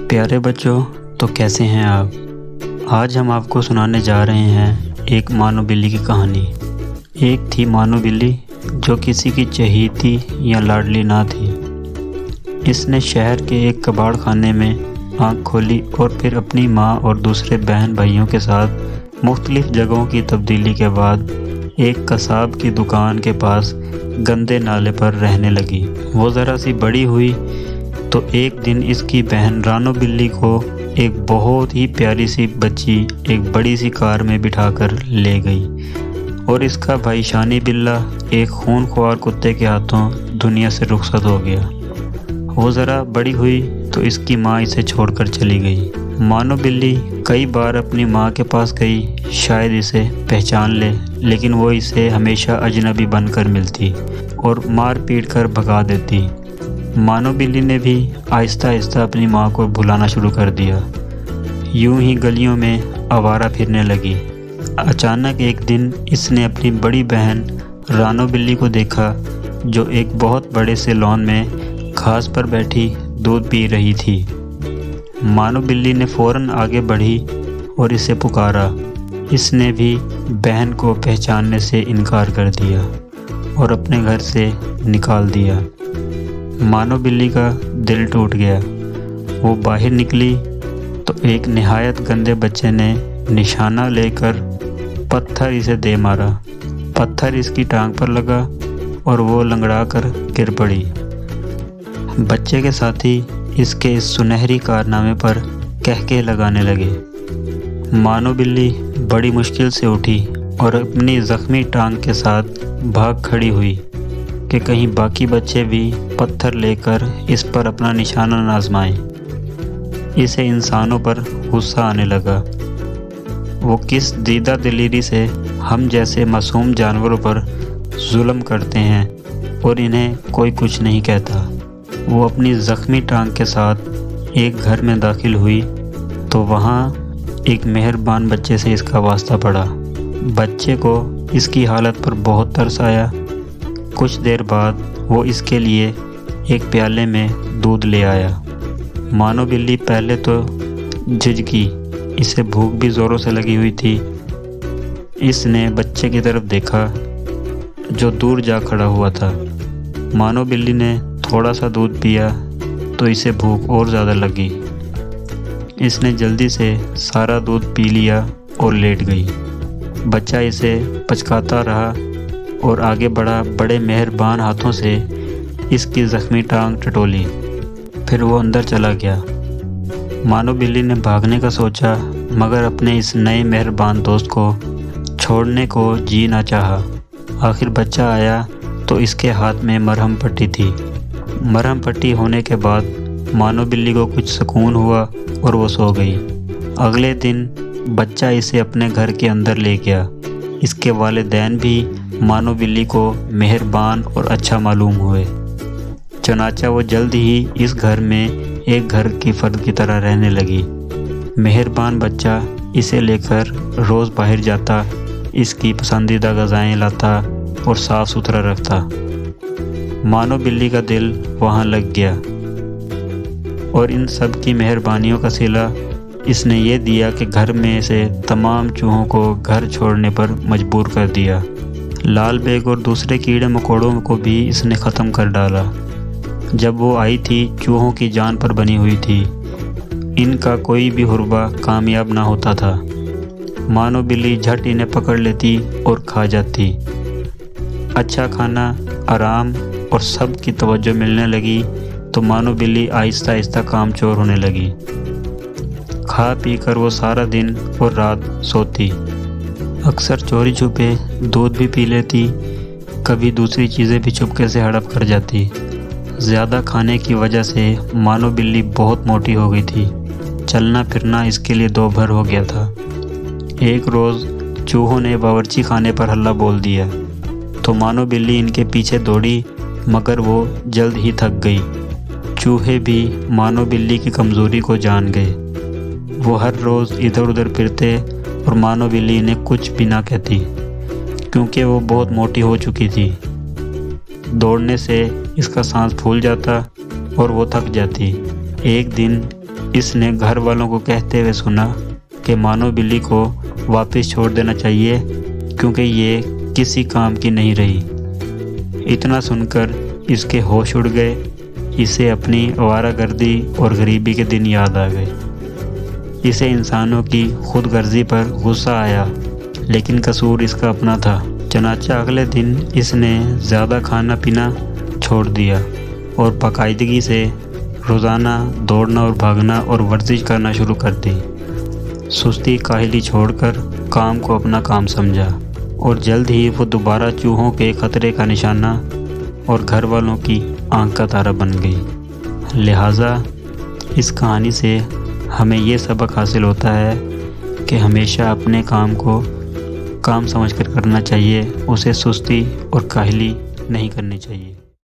پیارے بچوں، تو کیسے ہیں آپ؟ آج ہم آپ کو سنانے جا رہے ہیں ایک مانو بلی کی کہانی۔ ایک تھی مانو بلی جو کسی کی چہیتی یا لاڈلی نہ تھی۔ اس نے شہر کے ایک کباڑ خانے میں آنکھ کھولی اور پھر اپنی ماں اور دوسرے بہن بھائیوں کے ساتھ مختلف جگہوں کی تبدیلی کے بعد ایک قصاب کی دکان کے پاس گندے نالے پر رہنے لگی۔ وہ ذرا سی بڑی ہوئی تو ایک دن اس کی بہن رانو بلی کو ایک بہت ہی پیاری سی بچی ایک بڑی سی کار میں بٹھا کر لے گئی، اور اس کا بھائی شانی بلّا ایک خون خوار کتے کے ہاتھوں دنیا سے رخصت ہو گیا۔ وہ ذرا بڑی ہوئی تو اس کی ماں اسے چھوڑ کر چلی گئی۔ مانو بلی کئی بار اپنی ماں کے پاس گئی، شاید اسے پہچان لے، لیکن وہ اسے ہمیشہ اجنبی بن کر ملتی اور مار پیٹ کر بھگا دیتی۔ مانو بلی نے بھی آہستہ آہستہ اپنی ماں کو بھلانا شروع کر دیا، یوں ہی گلیوں میں آوارہ پھرنے لگی۔ اچانک ایک دن اس نے اپنی بڑی بہن رانو بلی کو دیکھا جو ایک بہت بڑے سے لان میں گھاس پر بیٹھی دودھ پی رہی تھی۔ مانو بلی نے فوراً آگے بڑھی اور اسے پکارا۔ اس نے بھی بہن کو پہچاننے سے انکار کر دیا اور اپنے گھر سے نکال دیا۔ مانو بلی کا دل ٹوٹ گیا۔ وہ باہر نکلی تو ایک نہایت گندے بچے نے نشانہ لے کر پتھر اسے دے مارا۔ پتھر اس کی ٹانگ پر لگا اور وہ لنگڑا کر گر پڑی۔ بچے کے ساتھی اس کے اس سنہری کارنامے پر کہکے لگانے لگے۔ مانو بلی بڑی مشکل سے اٹھی اور اپنی زخمی ٹانگ کے ساتھ بھاگ کھڑی ہوئی کہ کہیں باقی بچے بھی پتھر لے کر اس پر اپنا نشانہ نہ آزمائیں۔ اسے انسانوں پر غصہ آنے لگا۔ وہ کس دیدہ دلیری سے ہم جیسے معصوم جانوروں پر ظلم کرتے ہیں اور انہیں کوئی کچھ نہیں کہتا۔ وہ اپنی زخمی ٹانگ کے ساتھ ایک گھر میں داخل ہوئی تو وہاں ایک مہربان بچے سے اس کا واسطہ پڑا۔ بچے کو اس کی حالت پر بہت ترس آیا۔ کچھ دیر بعد وہ اس کے لیے ایک پیالے میں دودھ لے آیا۔ مانو بلی پہلے تو جھجکی، اسے بھوک بھی زوروں سے لگی ہوئی تھی۔ اس نے بچے کی طرف دیکھا جو دور جا کھڑا ہوا تھا۔ مانو بلی نے تھوڑا سا دودھ پیا تو اسے بھوک اور زیادہ لگی۔ اس نے جلدی سے سارا دودھ پی لیا اور لیٹ گئی۔ بچہ اسے پچکاتا رہا اور آگے بڑھا، بڑے مہربان ہاتھوں سے اس کی زخمی ٹانگ ٹٹولی، پھر وہ اندر چلا گیا۔ مانو بلی نے بھاگنے کا سوچا مگر اپنے اس نئے مہربان دوست کو چھوڑنے کو جی نہ چاہا۔ آخر بچہ آیا تو اس کے ہاتھ میں مرہم پٹی تھی۔ مرہم پٹی ہونے کے بعد مانو بلی کو کچھ سکون ہوا اور وہ سو گئی۔ اگلے دن بچہ اسے اپنے گھر کے اندر لے گیا۔ اس کے والدین بھی مانو بلی کو مہربان اور اچھا معلوم ہوئے، چنانچہ وہ جلد ہی اس گھر میں ایک گھر کی فرد کی طرح رہنے لگی۔ مہربان بچہ اسے لے کر روز باہر جاتا، اس کی پسندیدہ غذائیں لاتا اور صاف ستھرا رکھتا۔ مانو بلی کا دل وہاں لگ گیا اور ان سب کی مہربانیوں کا صلہ اس نے یہ دیا کہ گھر میں سے تمام چوہوں کو گھر چھوڑنے پر مجبور کر دیا۔ لال بیگ اور دوسرے کیڑے مکوڑوں کو بھی اس نے ختم کر ڈالا۔ جب وہ آئی تھی چوہوں کی جان پر بنی ہوئی تھی، ان کا کوئی بھی حربہ کامیاب نہ ہوتا تھا۔ مانو بلی جھٹ انہیں پکڑ لیتی اور کھا جاتی۔ اچھا کھانا، آرام اور سب کی توجہ ملنے لگی تو مانو بلی آہستہ آہستہ کام چور ہونے لگی۔ کھا پی کر وہ سارا دن اور رات سوتی، اکثر چوری چھپے دودھ بھی پی لیتی، کبھی دوسری چیزیں بھی چپکے سے ہڑپ کر جاتی۔ زیادہ کھانے کی وجہ سے مانو بلی بہت موٹی ہو گئی تھی، چلنا پھرنا اس کے لیے دو بھر ہو گیا تھا۔ ایک روز چوہوں نے باورچی خانے پر ہلہ بول دیا تو مانو بلی ان کے پیچھے دوڑی مگر وہ جلد ہی تھک گئی۔ چوہے بھی مانو بلی کی کمزوری کو جان گئے۔ وہ ہر روز ادھر ادھر پھرتے اور مانو بلی انہیں کچھ بھی نہ کہتی کیونکہ وہ بہت موٹی ہو چکی تھی۔ دوڑنے سے اس کا سانس پھول جاتا اور وہ تھک جاتی۔ ایک دن اس نے گھر والوں کو کہتے ہوئے سنا کہ مانو بلی کو واپس چھوڑ دینا چاہیے کیونکہ یہ کسی کام کی نہیں رہی۔ اتنا سن کر اس کے ہوش اڑ گئے۔ اسے اپنی آوارہ گردی اور غریبی کے دن یاد آ گئے۔ اسے انسانوں کی خود غرضی پر غصہ آیا، لیکن قصور اس کا اپنا تھا۔ چنانچہ اگلے دن اس نے زیادہ کھانا پینا چھوڑ دیا اور باقاعدگی سے روزانہ دوڑنا اور بھاگنا اور ورزش کرنا شروع کر دی۔ سستی کاہلی چھوڑ کر کام کو اپنا کام سمجھا، اور جلد ہی وہ دوبارہ چوہوں کے خطرے کا نشانہ اور گھر والوں کی آنکھ کا تارا بن گئی۔ لہٰذا اس کہانی سے ہمیں یہ سبق حاصل ہوتا ہے کہ ہمیشہ اپنے کام کو کام سمجھ کر کرنا چاہیے، اسے سستی اور کاہلی نہیں کرنی چاہیے۔